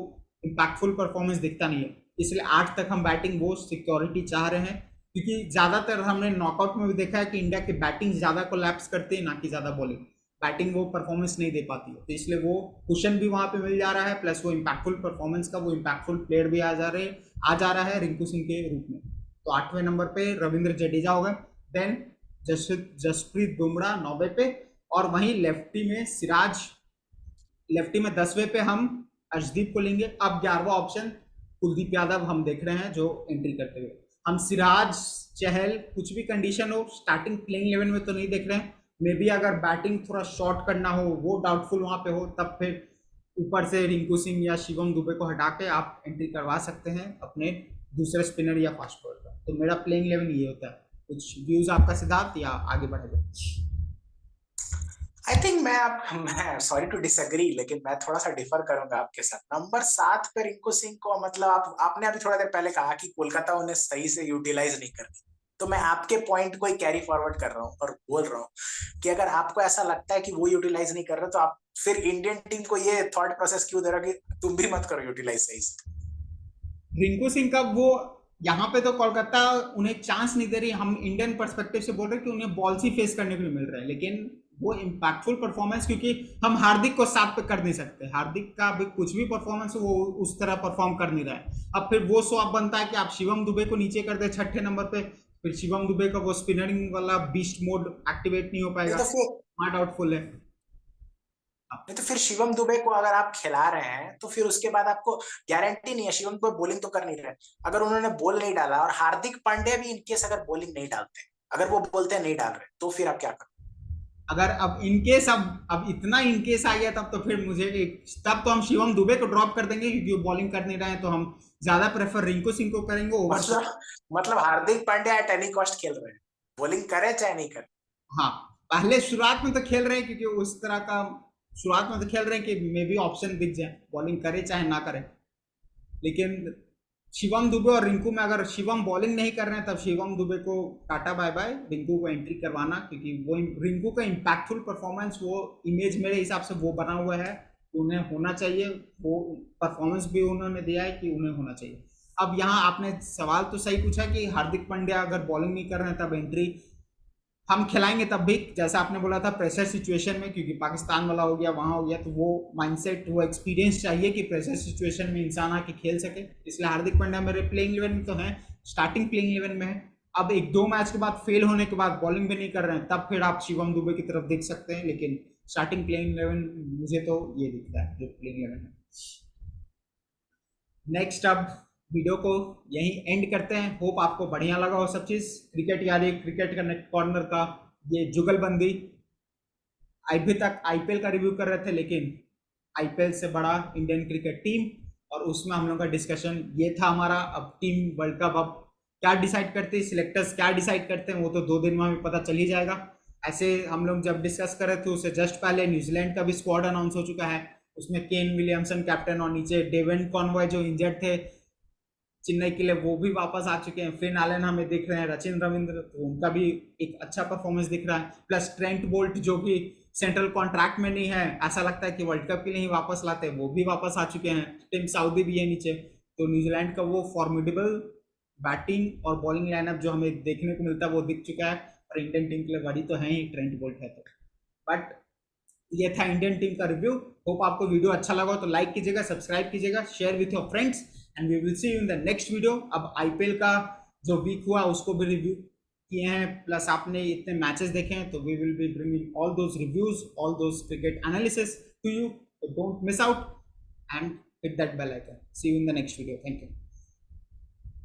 इम्पैक्टफुल परफॉर्मेंस दिखता नहीं है। इसलिए 8 तक हम बैटिंग वो सिक्योरिटी चाह रहे हैं, क्योंकि ज्यादातर हमने नॉकआउट में भी देखा है कि इंडिया की बैटिंग ज्यादा कोलैप्स करती है, ना कि ज्यादा बॉलिंग, बैटिंग वो परफॉर्मेंस नहीं दे पाती है, तो इसलिए वो कुशन भी वहां पे मिल जा रहा है, प्लस वो इम्पैक्टफुल परफॉर्मेंस का वो इम्पैक्टफुल प्लेयर भी आ जा रहा है रिंकू सिंह के रूप में। तो 8वें नंबर पे रविंद्र जडेजा हो गए, देन जसप्रीत बुमराह 9वें पे, और वहीं लेफ्टी में सिराज, लेफ्टी में 10वें पे हम अर्शदीप को लेंगे। अब 11वां ऑप्शन कुलदीप यादव हम देख रहे हैं जो एंट्री करते हुए। हम सिराज, चहल, कुछ भी कंडीशन हो, स्टार्टिंग प्लेइंग 11 में तो नहीं देख रहे हैं। मे बी अगर बैटिंग थोड़ा शॉर्ट करना हो, वो डाउटफुल वहां पे हो, तब फिर ऊपर से रिंकू सिंह या शिवम दुबे को हटा के आप एंट्री करवा सकते हैं अपने दूसरे स्पिनर या फास्ट बॉलर का। तो मेरा प्लेइंग 11 ये होता है। कुछ व्यूज आपका सिद्धार्थ, या आगे बढ़ेगा? आई थिंक मैं सॉरी टू डिसएग्री, लेकिन मैं थोड़ा सा डिफर करूंगा आपके साथ। नंबर 7 पे रिंकू सिंह को, मतलब आपने अभी थोड़ा देर पहले कहा कि कोलकाता उन्हें सही से यूटिलाइज नहीं कर रही, तो मैं आपके पॉइंट को ही कैरी फॉरवर्ड कर रहा हूँ और बोल रहा हूँ कि अगर आपको ऐसा लगता है कि वो यूटिलाइज नहीं कर रहे, तो आप फिर इंडियन टीम को ये थॉट प्रोसेस क्यों दे रहे हो कि तुम भी मत करो यूटिलाइज सही से? रिंकू सिंह का वो, यहाँ पे तो कोलकाता उन्हें चांस नहीं दे रही, हम इंडियन पर्सपेक्टिव से बोल रहे हैं कि उन्हें बॉल्स ही फेस करने को नहीं मिल रहा है, लेकिन वो इम्पैक्टफुल परफॉर्मेंस, क्योंकि हम हार्दिक को 7 पे कर नहीं सकते, हार्दिक का भी कुछ भी परफॉर्मेंस वो उस तरह परफॉर्म कर नहीं रहा है। अब फिर वो स्वैप बनता है कि आप शिवम दुबे को नीचे कर दे 6ठे नंबर पे, फिर शिवम दुबे का वो स्पिनरिंग वाला बीस्ट मोड एक्टिवेट नहीं हो ये पाएगा, तो फिर वहाँ डाउटफुल है। हाँ। नहीं तो फिर शिवम दुबे को अगर आप खिला रहे हैं तो फिर उसके बाद आपको गारंटी नहीं है, शिवम दुबे बॉलिंग तो कर नहीं रहे, अगर उन्होंने बॉल नहीं डाला और हार्दिक पांड्या भी इनकेस अगर बॉलिंग नहीं डालते, अगर वो बोलते हैं नहीं डाल रहे, तो फिर आप क्या करोगे? अगर अब इनकेस अब इतना इनकेस आ गया, तब तो फिर मुझे तब तो हम शिवम दुबे को ड्रॉप कर देंगे, क्योंकि वो बॉलिंग कर नहीं रहे हैं, तो हम ज्यादा प्रेफर रिंकू सिंह को करेंगे ओवर। मतलब मतलब Hardik Pandya at any cost खेल रहे हैं, बॉलिंग करे चाहे नहीं करे। हाँ, पहले शुरुआत में तो खेल रहे हैं, क्योंकि उस तरह का शुरुआत में तो खेल रहे हैं कि मे भी ऑप्शन दिख जाए, बॉलिंग करे चाहे ना करे। लेकिन शिवम दुबे और रिंकू में, अगर शिवम बॉलिंग नहीं कर रहे हैं, तब शिवम दुबे को टाटा बाय बाय, रिंकू को एंट्री करवाना, क्योंकि वो रिंकू का इम्पैक्टफुल परफॉर्मेंस, वो इमेज मेरे हिसाब से वो बना हुआ है, उन्हें होना चाहिए, वो परफॉर्मेंस भी उन्होंने दिया है कि उन्हें होना चाहिए। अब यहाँ आपने सवाल तो सही पूछा कि हार्दिक पांड्या अगर बॉलिंग नहीं कर रहे हैं तब एंट्री हम खिलाएंगे, तब भी जैसा आपने बोला था प्रेशर सिचुएशन में, क्योंकि पाकिस्तान वाला हो गया, वहां हो गया, तो वो माइंडसेट, वो एक्सपीरियंस चाहिए कि प्रेशर सिचुएशन में इंसान आके खेल सके। इसलिए हार्दिक पांड्या मेरे प्लेइंग 11 में तो है, स्टार्टिंग प्लेइंग 11 में है। अब एक दो मैच के बाद फेल होने के बाद बॉलिंग भी नहीं कर रहे हैं, तब फिर आप शिवम दुबे की तरफ देख सकते हैं, लेकिन स्टार्टिंग प्लेइंग 11 मुझे तो ये दिखता है जो प्लेइंग 11 है। नेक्स्ट, अब वीडियो को यहीं एंड करते हैं। होप आपको बढ़िया लगा हो सब चीज, क्रिकेट यारी, क्रिकेट का कॉर्नर का ये जुगलबंदी। अभी तक आईपीएल का रिव्यू कर रहे थे, लेकिन आईपीएल से बड़ा इंडियन क्रिकेट टीम, और उसमें हम लोग का डिस्कशन ये था हमारा। अब टीम वर्ल्ड कप अब क्या डिसाइड करते हैं, सिलेक्टर्स क्या डिसाइड करते हैं, वो तो 2 दिन में हमें पता चल ही जाएगा। ऐसे हम लोग जब डिस्कस कर रहे थे, उससे जस्ट पहले न्यूजीलैंड का भी स्क्वाड अनाउंस हो चुका है, उसमें केन विलियमसन कैप्टन, और नीचे डेवन कॉनवॉय जो इंजर्ड थे चेन्नई के लिए, वो भी वापस आ चुके हैं। फिन एलन हमें दिख रहे हैं, रचिन रविंद्र, तो उनका भी एक अच्छा परफॉर्मेंस दिख रहा है, प्लस ट्रेंट बोल्ट जो कि सेंट्रल कॉन्ट्रैक्ट में नहीं है, ऐसा लगता है कि वर्ल्ड कप के लिए ही वापस लाते हैं, वो भी वापस आ चुके हैं। टिम साउदी भी है नीचे, तो न्यूजीलैंड का वो फॉर्मिडेबल बैटिंग और बॉलिंग लाइनअप जो हमें देखने को मिलता है वो दिख चुका है। और इंडियन टीम के लिए बड़ी तो है ही, ट्रेंट बोल्ट है तो। बट ये था इंडियन टीम का रिव्यू। होप आपको वीडियो अच्छा लगा तो लाइक कीजिएगा, सब्सक्राइब कीजिएगा, share with your friends, and we will see you in the next video. अब आईपीएल का जो वीक हुआ उसको भी रिव्यू किए हैं, प्लस आपने इतने मैचेस देखे हैं, तो we will be bringing all those reviews, all those cricket analysis to you, don't miss out and hit that bell icon. See you in the next video. Thank you.